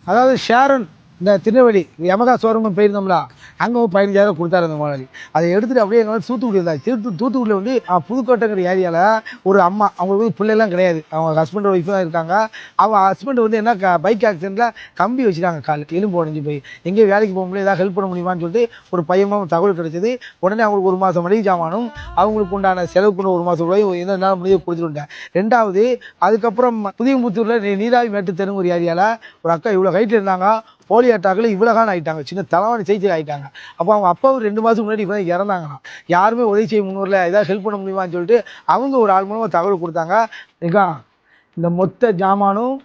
அதாவது ஷேரன் இந்த Tirunelveli Yamaha showroom போயிருந்தோம்ல, அங்கே ஒரு 15,000 கொடுத்தாரு அந்த முதலாளி. அதை எடுத்துகிட்டு அப்படியே எங்கள் தூத்துக்குடி இருந்தாங்க. தூத்துக்குடியில் வந்து புதுக்கோட்டைங்கிற ஏரியாவில் ஒரு அம்மா, அவங்களுக்கு வந்து பிள்ளைலாம் கிடையாது, அவங்க ஹஸ்பண்ட் ஒய்ஃபு தான் இருக்காங்க. அவங்க ஹஸ்பண்ட் வந்து என்ன பைக் ஆக்சிடெண்ட்டில் கம்பி வச்சுட்டாங்க, கால் எலும்பு உடஞ்சி போய் எங்கேயும் வேலைக்கு போக முடியாது, ஏதாவது ஹெல்ப் பண்ண முடியுமான்னு சொல்லிட்டு ஒரு பையமாக தகவல் கிடைச்சது. உடனே அவங்களுக்கு 1 மாதம் மளிகை சாமானும் அவங்களுக்கு உண்டான செலவுக்குன்னு 1 மாதம் ரூபாய் என்ன முடிவு கொடுத்துருந்தேன். ரெண்டாவது, அதுக்கப்புறம் புதியமுத்தூரில் நீராவி மேட்டு தெருங்க ஒரு ஏரியாவில் ஒரு அக்கா இவ்வளோ ஹைட்டில் இருந்தாங்க, போலியோ அட்டாக்கில் இவ்வளோகான ஆகிட்டாங்க, சின்ன தலைவாணி சைஸுக்கு ஆகிட்டாங்க. அப்போ அவங்க அப்பாவும் 2 மாதத்துக்கு முன்னாடி இப்போ தான் இறந்தாங்களாம். யாருமே உதவி செய்ய முன்னூரில் ஏதாவது ஹெல்ப் பண்ண முடியுமான்னு சொல்லிட்டு அவங்க ஒரு ஆள் மூலமாக தகவல் கொடுத்தாங்க. இந்த மொத்த ஜாமானும்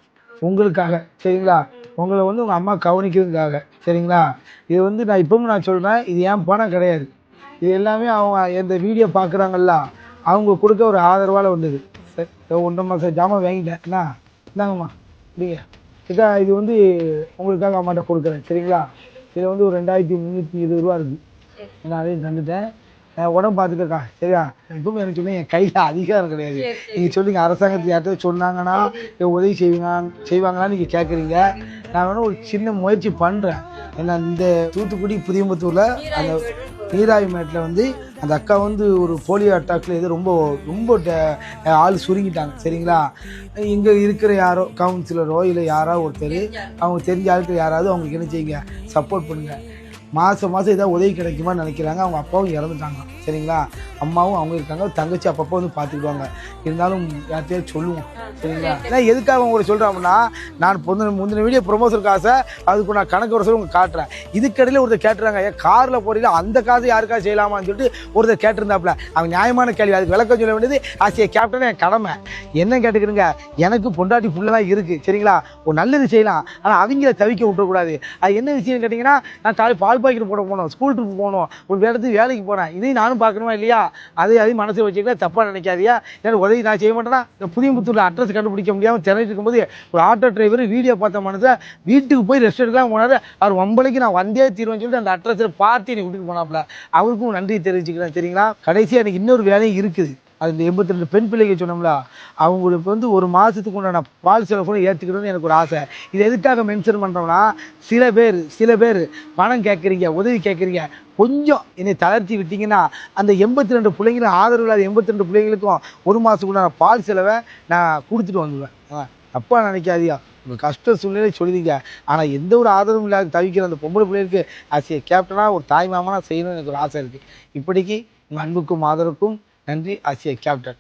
உங்களுக்காக, சரிங்களா? உங்களை வந்து உங்கள் அம்மா கவனிக்கிறதுக்காக, சரிங்களா? இது வந்து நான் இப்பவும் நான் சொல்கிறேன், இது ஏன் பணம் கிடையாது. இது எல்லாமே அவங்க எந்த வீடியோ பார்க்குறாங்கல்ல, அவங்க கொடுக்க ஒரு ஆதரவால் வந்தது. சரி, 1 மாதம் ஜாமான் வாங்கிட்டேன். இந்தாங்கம்மா, இல்லைங்க இது வந்து உங்களுக்காக அம்மாட்ட கொடுக்குறேன், சரிங்களா? இதில் வந்து ஒரு 2,320 ரூபா இருக்குது. நான் அதையும் தந்துட்டேன். உடம்பு பார்த்துக்கக்கா, சரியா? எப்பவும் எனக்கு சொல்லி என் கையில் அதிகாரம் கிடையாது. நீங்கள் சொல்லுங்கள், அரசாங்கத்துக்கு யார்கிட்ட சொன்னாங்கன்னா உதவி செய்வாங்களான்னு நீங்கள் கேட்குறீங்க. நான் வேணால் ஒரு சின்ன முயற்சி பண்ணுறேன். ஏன்னா இந்த தூத்துக்குடி புதியமுத்தூரில் அந்த நீராவி மேட்டில் வந்து அந்த அக்கா வந்து ஒரு போலியோ அட்டாக்கில் இது ரொம்ப ரொம்ப ஆள் சுருங்கிட்டாங்க, சரிங்களா? இங்கே இருக்கிற யாரோ கவுன்சிலரோ இல்லை யாரோ ஒருத்தர் அவங்க தெரிஞ்ச ஆளுக்கு யாராவது அவங்களுக்கு என்ன செய்யுங்க, சப்போர்ட் பண்ணுங்கள். மாதம் ஏதாவது உதவி கிடைக்குமான்னு நினைக்கிறாங்க. அவங்க அப்பாவும் இறந்துட்டாங்க, சரிங்களா? அம்மாவும் அவங்க இருக்காங்க, தங்கச்சி அப்பப்போ வந்து பார்த்துக்குவாங்க. இருந்தாலும் யார்கிட்டயாவது சொல்லுவோம், சரிங்களா? ஏன்னா எதுக்காக அவங்க சொல்கிறாங்கன்னா, நான் முந்தின வீடியோ ப்ரொமோஷன் காசை அதுக்கு நான் கணக்கு வர சொல்லி உங்களுக்கு காட்டுறேன். இதுக்கடையில் ஒருத்தர் கேட்டுறாங்க, ஏன் காரில் போகிறீங்களா அந்த காசு யாருக்காக செய்யலாமான்னு சொல்லிட்டு ஒருத்தர் கேட்டிருந்தாப்புல. அவங்க நியாயமான கேள்வி, அதுக்கு விளக்கம் சொல்ல வேண்டியது ஆசிய கேப்டன் என் கடமை. என்ன கேட்டுக்கிறீங்க, எனக்கு பொண்டாட்டி ஃபுல்லாக இருக்குது, சரிங்களா? ஒரு நல்லது செய்யலாம், ஆனால் அவங்கள தவிக்க விட்டுறக்கூடாது. அது என்ன விஷயம்னு கேட்டிங்கன்னா, நான் பால் பாக்கெட் போனோம், ஸ்கூல் ட்ரிப் போகணும், ஒரு இடத்துக்கு வேலைக்கு போனேன், இதையும் நானும் பார்க்கணுமா இல்லையா? அதையும் மனசை வச்சுக்கிட்டா தப்பாக நினைக்காதியா? ஏன்னா உதவி நான் செய்ய மாட்டேன்னா, இந்த புதியமுத்தூரில் அட்ரஸ் கண்டுபிடிக்க முடியாமல் திறனிட்டு இருக்கும்போது ஒரு ஆட்டோ டிரைவர் வீடியோ பார்த்த மனசை வீட்டுக்கு போய் ரெஸ்ட் எடுக்கலாம் போனார். அவர் 9 நான் வந்தே தீர்வேன்னு சொல்லிட்டு அந்த அட்ரஸில் பார்த்து நீ விட்டுட்டு போனாப்புல. அவருக்கும் நன்றி தெரிவிச்சுக்கிறேன், சரிங்களா? கடைசியாக எனக்கு இன்னொரு வேலையும் இருக்குது. அது இந்த 82 பெண் பிள்ளைகள் சொன்னோம்ல, அவங்களுக்கு வந்து 1 மாதத்துக்கு உண்டான பால் செலவு கூட ஏற்றுக்கணும்னு எனக்கு ஒரு ஆசை. இது எதுக்காக மென்ஷன் பண்ணுறோம்னா, சில பேர் பணம் கேட்குறீங்க, உதவி கேட்குறீங்க, கொஞ்சம் என்னை தளர்த்தி விட்டிங்கன்னா அந்த 82 பிள்ளைங்களும் ஆதரவு இல்லாத 82 பிள்ளைங்களுக்கும் 1 மாதத்துக்கு உண்டான பால் செலவை நான் கொடுத்துட்டு வந்துடுவேன். தப்பாக நினைக்காதியா, உங்கள் கஷ்ட சூழ்நிலை சொல்லிங்க. ஆனால் எந்த ஒரு ஆதரவும் இல்லாத தவிக்கிற அந்த பொம்பளை பிள்ளைகளுக்கு ஆசிய கேப்டனாக ஒரு தாய் மாமனாக செய்யணும்னு எனக்கு ஒரு ஆசை இருக்குது. இப்படிக்கு உங்கள் அன்புக்கும் ஆதரவுக்கும் நன்றி. ஆசிய கேப்டன்.